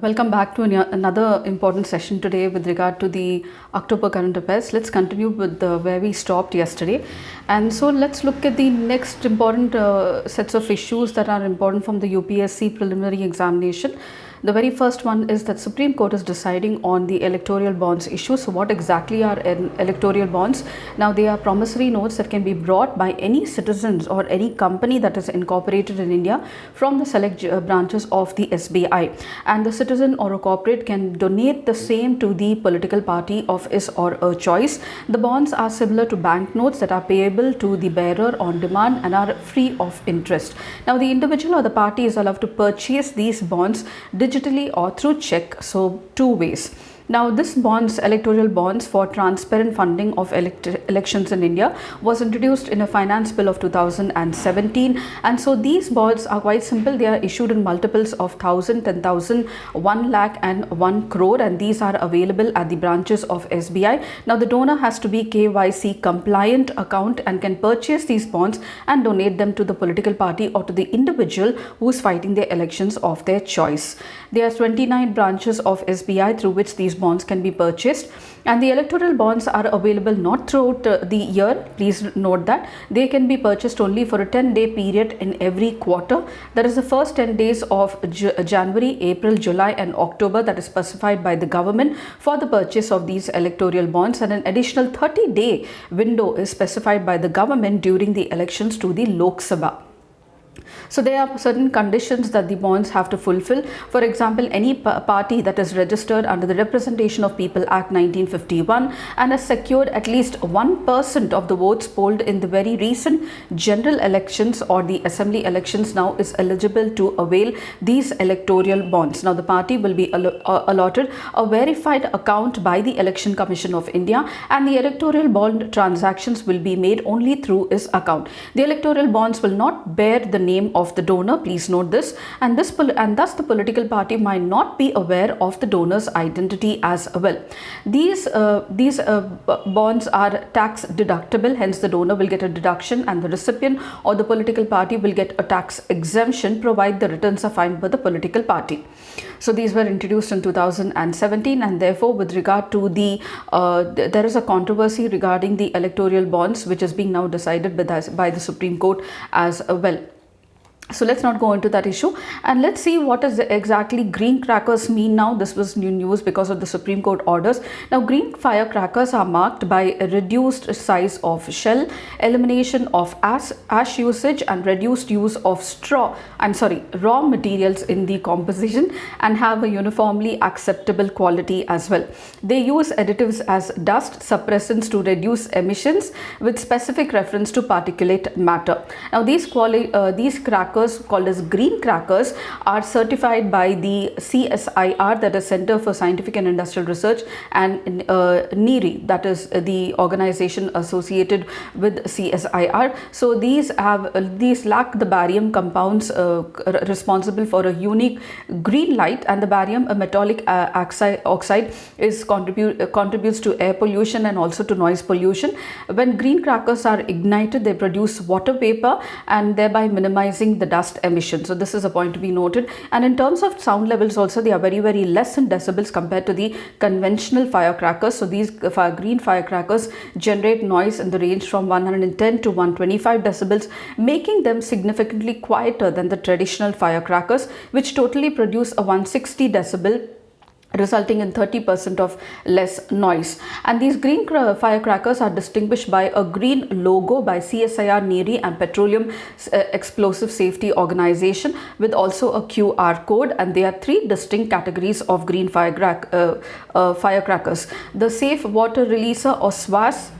Welcome back to another important session today with regard to the October current affairs. Let's continue with where we stopped yesterday. And so let's look at the next important sets of issues that are important from the UPSC preliminary examination. The very first one is that Supreme Court is deciding on the electoral bonds issue. So what exactly are electoral bonds? Now they are promissory notes that can be brought by any citizens or any company that is incorporated in India from the select branches of the SBI. And the citizen or a corporate can donate the same to the political party of his or her choice. The bonds are similar to banknotes that are payable to the bearer on demand and are free of interest. Now the individual or the party is allowed to purchase these bonds digitally or through check, so two ways. Now this electoral bonds for transparent funding of elections in India was introduced in a finance bill of 2017, and so these bonds are quite simple. They are issued in multiples of 1,000, 10,000, 1 lakh and 1 crore, and these are available at the branches of SBI. Now the donor has to be KYC compliant account and can purchase these bonds and donate them to the political party or to the individual who is fighting the elections of their choice. There are 29 branches of SBI through which these bonds can be purchased, and the electoral bonds are available not throughout the year. Please note that they can be purchased only for a 10-day period in every quarter. That is the first 10 days of January, April, July and October that is specified by the government for the purchase of these electoral bonds, and an additional 30-day window is specified by the government during the elections to the Lok Sabha. So there are certain conditions that the bonds have to fulfill. For example, any party that is registered under the Representation of People Act 1951 and has secured at least 1% of the votes polled in the very recent general elections or the assembly elections now is eligible to avail these electoral bonds. Now the party will be allotted a verified account by the Election Commission of India, and the electoral bond transactions will be made only through his account. The electoral bonds will not bear the name of the donor. Please note this, and thus the political party might not be aware of the donor's identity as well. These bonds are tax deductible, hence the donor will get a deduction and the recipient or the political party will get a tax exemption provided the returns are filed by the political party. So these were introduced in 2017, and therefore with regard to there is a controversy regarding the electoral bonds which is being now decided by the Supreme Court as well. So let's not go into that issue, and let's see what does exactly green crackers mean now. This was new news because of the Supreme Court orders. Now green firecrackers are marked by a reduced size of shell, elimination of ash usage and reduced use of raw materials in the composition, and have a uniformly acceptable quality as well. They use additives as dust suppressants to reduce emissions with specific reference to particulate matter. Now these crackers called as green crackers are certified by the CSIR, that is Center for Scientific and Industrial Research, and NIRI, that is the organization associated with CSIR. So these lack the barium compounds responsible for a unique green light, and the barium, a metallic oxide, is contributes to air pollution and also to noise pollution. When green crackers are ignited, they produce water vapor and thereby minimizing the dust emission. So this is a point to be noted. And in terms of sound levels also, they are very, very less in decibels compared to the conventional firecrackers. So these green firecrackers generate noise in the range from 110 to 125 decibels, making them significantly quieter than the traditional firecrackers, which totally produce a 160 decibel, resulting in 30% of less noise. And these green firecrackers are distinguished by a green logo by CSIR, NIRI and Petroleum Explosive Safety Organization, with also a QR code. And there are three distinct categories of green firecrackers. The safe water releaser or SWAS.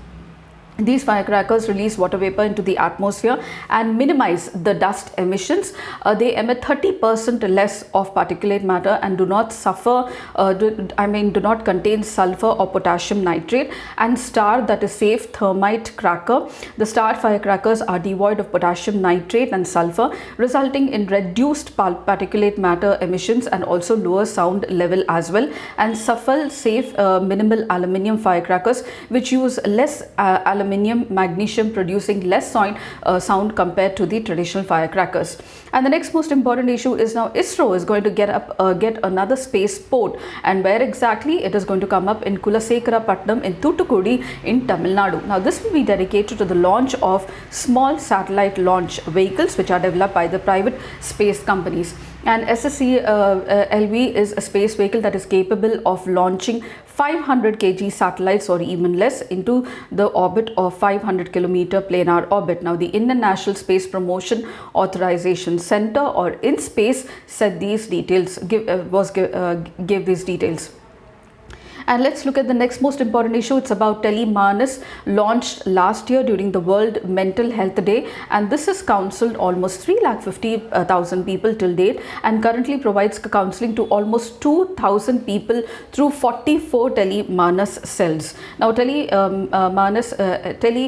These firecrackers release water vapor into the atmosphere and minimize the dust emissions. They emit 30% less of particulate matter and do not do not contain sulfur or potassium nitrate. And STAR, that is safe thermite cracker. The STAR firecrackers are devoid of potassium nitrate and sulfur, resulting in reduced particulate matter emissions and also lower sound level as well. And SAFAL, safe minimal aluminium firecrackers, which use less aluminium aluminium, magnesium, producing less sound compared to the traditional firecrackers. And the next most important issue is now ISRO is going to get another space port, and where exactly it is going to come up in Kulasekarapatnam in Thoothukudi in Tamil Nadu. Now this will be dedicated to the launch of small satellite launch vehicles which are developed by the private space companies. And SSC LV is a space vehicle that is capable of launching 500 kg satellites or even less into the orbit of 500 kilometer planar orbit. Now the Indian National Space Promotion Authorization Center, or INSpace, said these details, gave these details. And let's look at the next most important issue. It's about Telemanas, launched last year during the World Mental Health Day, and this has counseled almost 350,000 people till date, and currently provides counseling to almost 2,000 people through 44 Telemanas cells. Now Tele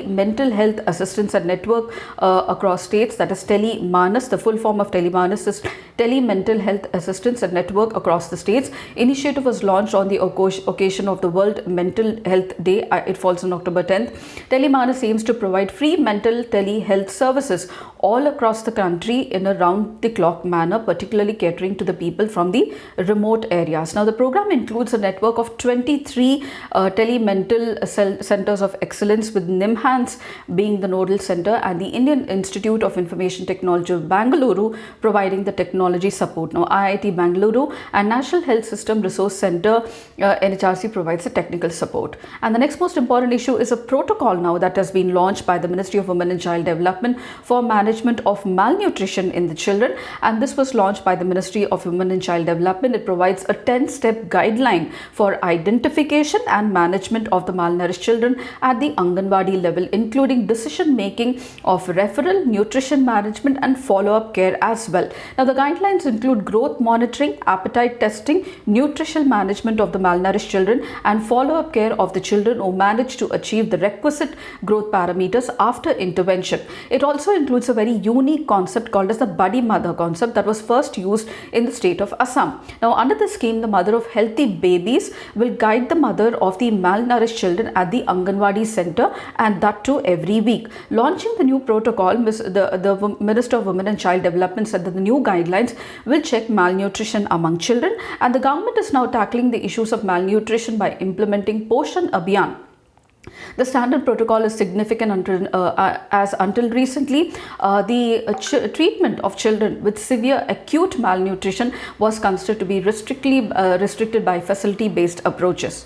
Mental Health Assistance and Network across states, that is Telemanas, the full form of Telemanas is Tele Mental Health Assistance and Network across the states. Initiative was launched on the occasion of the World Mental Health Day. It falls on October 10th. Telemanas aims to provide free mental telehealth services all across the country in a round-the-clock manner, particularly catering to the people from the remote areas. Now, the program includes a network of 23 telemental centers of excellence, with NIMHANS being the nodal center and the Indian Institute of Information Technology of Bangalore providing the technology support. Now, IIT Bangalore and National Health System Resource Center NHRC provides the technical support. And the next most important issue is a protocol now that has been launched by the Ministry of Women and Child Development for management of malnutrition in the children, and this was launched by the Ministry of Women and Child Development. It provides a 10-step guideline for identification and management of the malnourished children at the Anganwadi level, including decision making of referral, nutrition management and follow-up care as well. Now the guidelines include growth monitoring, appetite testing, nutritional management of the malnourished children and follow-up care of the children who manage to achieve the requisite growth parameters after intervention. It also includes a very unique concept called as the buddy mother concept that was first used in the state of Assam. Now under this scheme, the mother of healthy babies will guide the mother of the malnourished children at the Anganwadi center, and that too every week. Launching the new protocol, the Minister of Women and Child Development said that the new guidelines will check malnutrition among children, and the government is now tackling the issues of malnutrition by implementing Poshan Abhiyan. The standard protocol is significant until recently the treatment of children with severe acute malnutrition was considered to be restricted by facility-based approaches.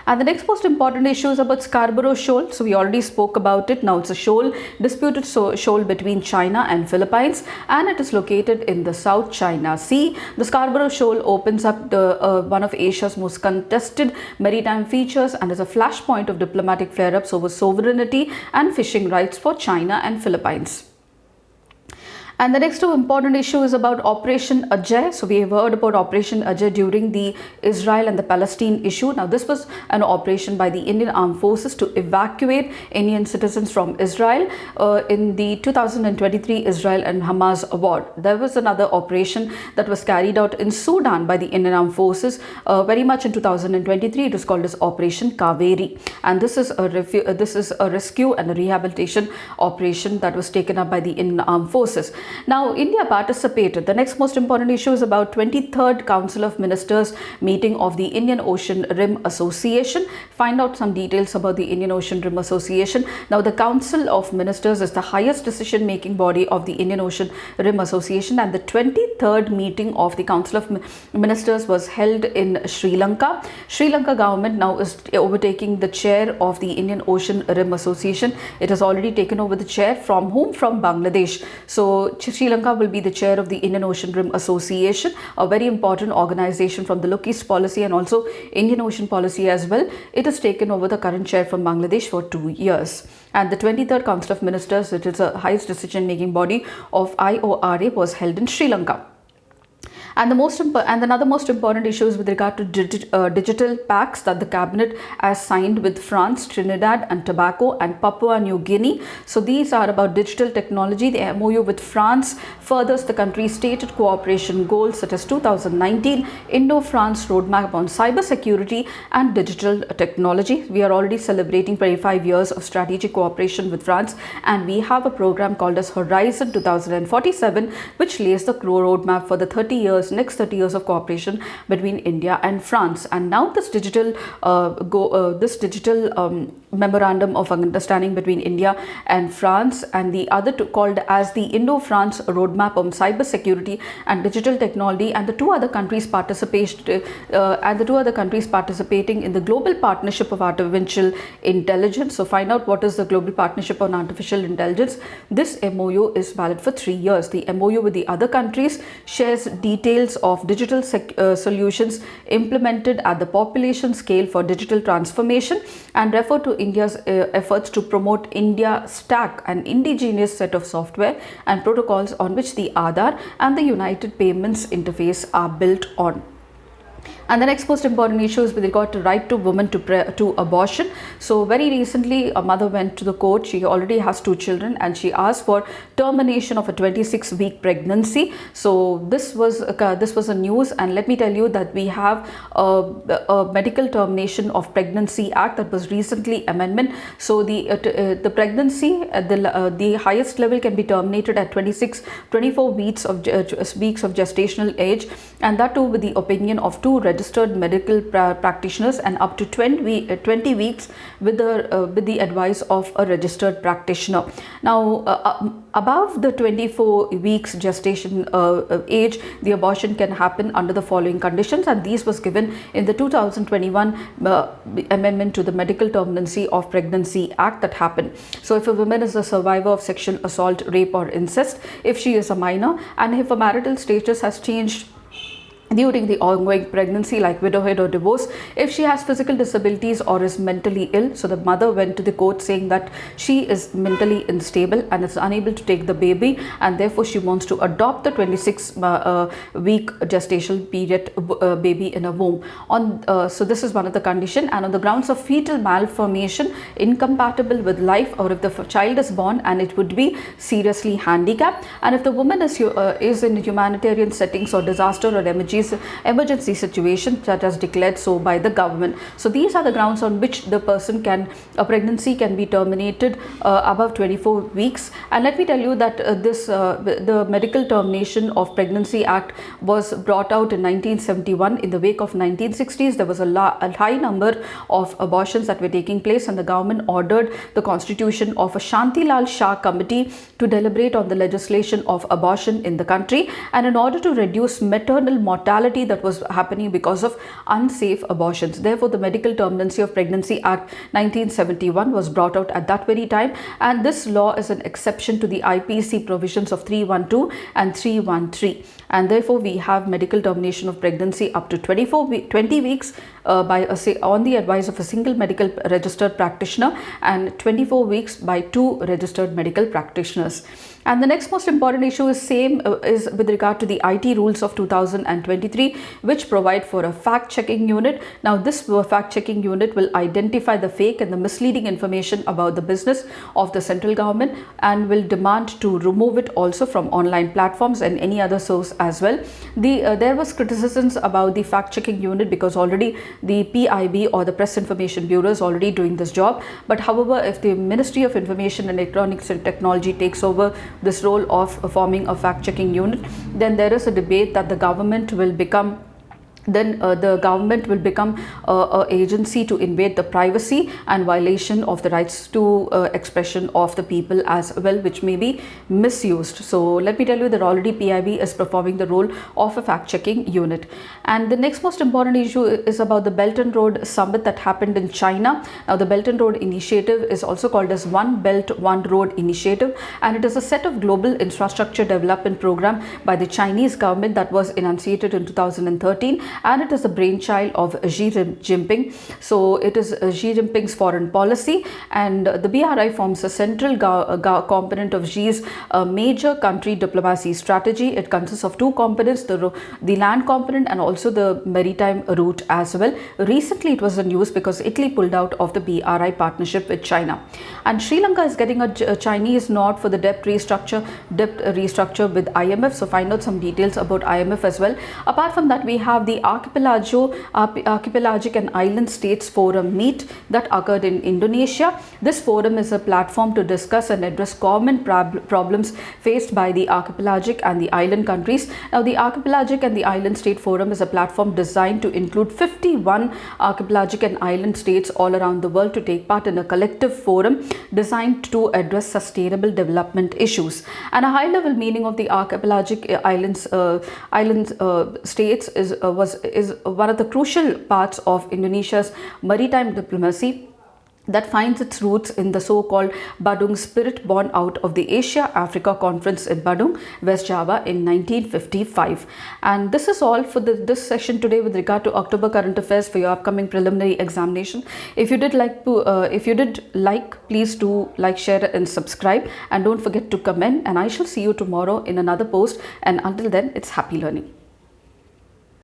And the next most important issue is about Scarborough Shoal. So we already spoke about it. Now it's a shoal, disputed shoal between China and Philippines, and it is located in the South China Sea. The Scarborough Shoal opens up one of Asia's most contested maritime features and is a flashpoint of diplomatic flare-ups over sovereignty and fishing rights for China and Philippines. And the next important issue is about Operation Ajay. So we have heard about Operation Ajay during the Israel and the Palestine issue. Now this was an operation by the Indian Armed Forces to evacuate Indian citizens from Israel in the 2023 Israel and Hamas war. There was another operation that was carried out in Sudan by the Indian Armed Forces very much in 2023. It was called as Operation Kaveri, and this is a rescue and a rehabilitation operation that was taken up by the Indian Armed Forces. Now, India participated. The next most important issue is about 23rd Council of Ministers meeting of the Indian Ocean Rim Association. Find out some details about the Indian Ocean Rim Association. Now, the Council of Ministers is the highest decision-making body of the Indian Ocean Rim Association, and the 23rd meeting of the Council of Ministers was held in Sri Lanka. Sri Lanka government now is overtaking the chair of the Indian Ocean Rim Association. It has already taken over the chair from whom? From Bangladesh. So Sri Lanka will be the chair of the Indian Ocean Rim Association, a very important organization from the Look East policy and also Indian Ocean policy as well. It has taken over the current chair from Bangladesh for 2 years. And the 23rd Council of Ministers, it is the highest decision-making body of IORA, was held in Sri Lanka. And another most important issue is with regard to digital pacts that the cabinet has signed with France, Trinidad and Tobago and Papua New Guinea. So these are about digital technology. The MOU with France furthers the country's stated cooperation goals such as 2019 Indo-France roadmap on cybersecurity and digital technology. We are already celebrating 25 years of strategic cooperation with France, and we have a program called as Horizon 2047, which lays the roadmap for the next 30 years of cooperation between India and France. And now this digital memorandum of understanding between India and France, and the other two called as the Indo-France roadmap on cybersecurity and digital technology, and the two other countries participating in the global partnership of artificial intelligence. So find out what is the global partnership on artificial intelligence. This MOU is valid for 3 years. The MOU with the other countries shares details of digital solutions implemented at the population scale for digital transformation, and refer to India's efforts to promote India Stack, an indigenous set of software and protocols on which the Aadhaar and the United Payments Interface are built on. And the next most important issue is with regard to right to women to abortion. So very recently a mother went to the court. She already has 2 children and she asked for termination of a 26-week pregnancy. So this was a news, and let me tell you that we have a medical termination of pregnancy act that was recently amendment. So the pregnancy at the highest level can be terminated at 24 weeks of gestational age, and that too with the opinion of 2 registered medical practitioners, and up to 20 weeks with the advice of a registered practitioner. Now above the 24 weeks gestation age, the abortion can happen under the following conditions, and these was given in the 2021 amendment to the Medical Terminacy of Pregnancy Act that happened. So if a woman is a survivor of sexual assault, rape or incest, if she is a minor, and if a marital status has changed during the ongoing pregnancy, like widowhood or divorce, if she has physical disabilities or is mentally ill. So the mother went to the court saying that she is mentally unstable and is unable to take the baby, and therefore she wants to adopt the 26-week gestational period baby in a womb. So this is one of the conditions, and on the grounds of fetal malformation incompatible with life, or if the child is born and it would be seriously handicapped, and if the woman is in humanitarian settings or disaster or emergency situation that is declared so by the government. So these are the grounds on which a pregnancy can be terminated above 24 weeks. And let me tell you that the Medical Termination of Pregnancy Act was brought out in 1971. In the wake of 1960s, there was a high number of abortions that were taking place, and the government ordered the constitution of a Shantilal Shah committee to deliberate on the legislation of abortion in the country, and in order to reduce maternal mortality that was happening because of unsafe abortions. Therefore, the Medical Terminacy of Pregnancy Act 1971 was brought out at that very time, and this law is an exception to the IPC provisions of 312 and 313, and therefore we have medical termination of pregnancy up to 20 weeks on the advice of a single medical registered practitioner, and 24 weeks by 2 registered medical practitioners. And the next most important issue is with regard to the IT rules of 2023, which provide for a fact-checking unit. Now this fact-checking unit will identify the fake and the misleading information about the business of the central government, and will demand to remove it also from online platforms and any other source as well. There was criticisms about the fact-checking unit because already the PIB or the Press Information Bureau is already doing this job. But however, if the Ministry of Information and Electronics and Technology takes over this role of forming a fact-checking unit, then there is a debate that the government will become an agency to invade the privacy and violation of the rights to expression of the people as well, which may be misused. So let me tell you that already PIB is performing the role of a fact-checking unit. And the next most important issue is about the Belt and Road Summit that happened in China. Now the Belt and Road Initiative is also called as One Belt One Road Initiative, and it is a set of global infrastructure development program by the Chinese government that was enunciated in 2013, and it is the brainchild of Xi Jinping. So it is Xi Jinping's foreign policy, and the BRI forms a central component of Xi's major country diplomacy strategy. It consists of two components, the land component and also the maritime route as well. Recently it was the news because Italy pulled out of the BRI partnership with China, and Sri Lanka is getting a Chinese nod for the debt restructure with IMF. So find out some details about IMF as well. Apart from that, we have the Archipelagic and Island States Forum meet that occurred in Indonesia. This forum is a platform to discuss and address common problems faced by the archipelagic and the island countries. Now, the Archipelagic and the Island State Forum is a platform designed to include 51 archipelagic and island states all around the world to take part in a collective forum designed to address sustainable development issues. And a high-level meaning of the archipelagic island states is one of the crucial parts of Indonesia's maritime diplomacy that finds its roots in the so-called Badung spirit born out of the Asia-Africa Conference in Badung, West Java in 1955. And this is all for this session today with regard to October current affairs for your upcoming preliminary examination. If you did like, please do like, share and subscribe, and don't forget to comment, and I shall see you tomorrow in another post, and until then, it's happy learning.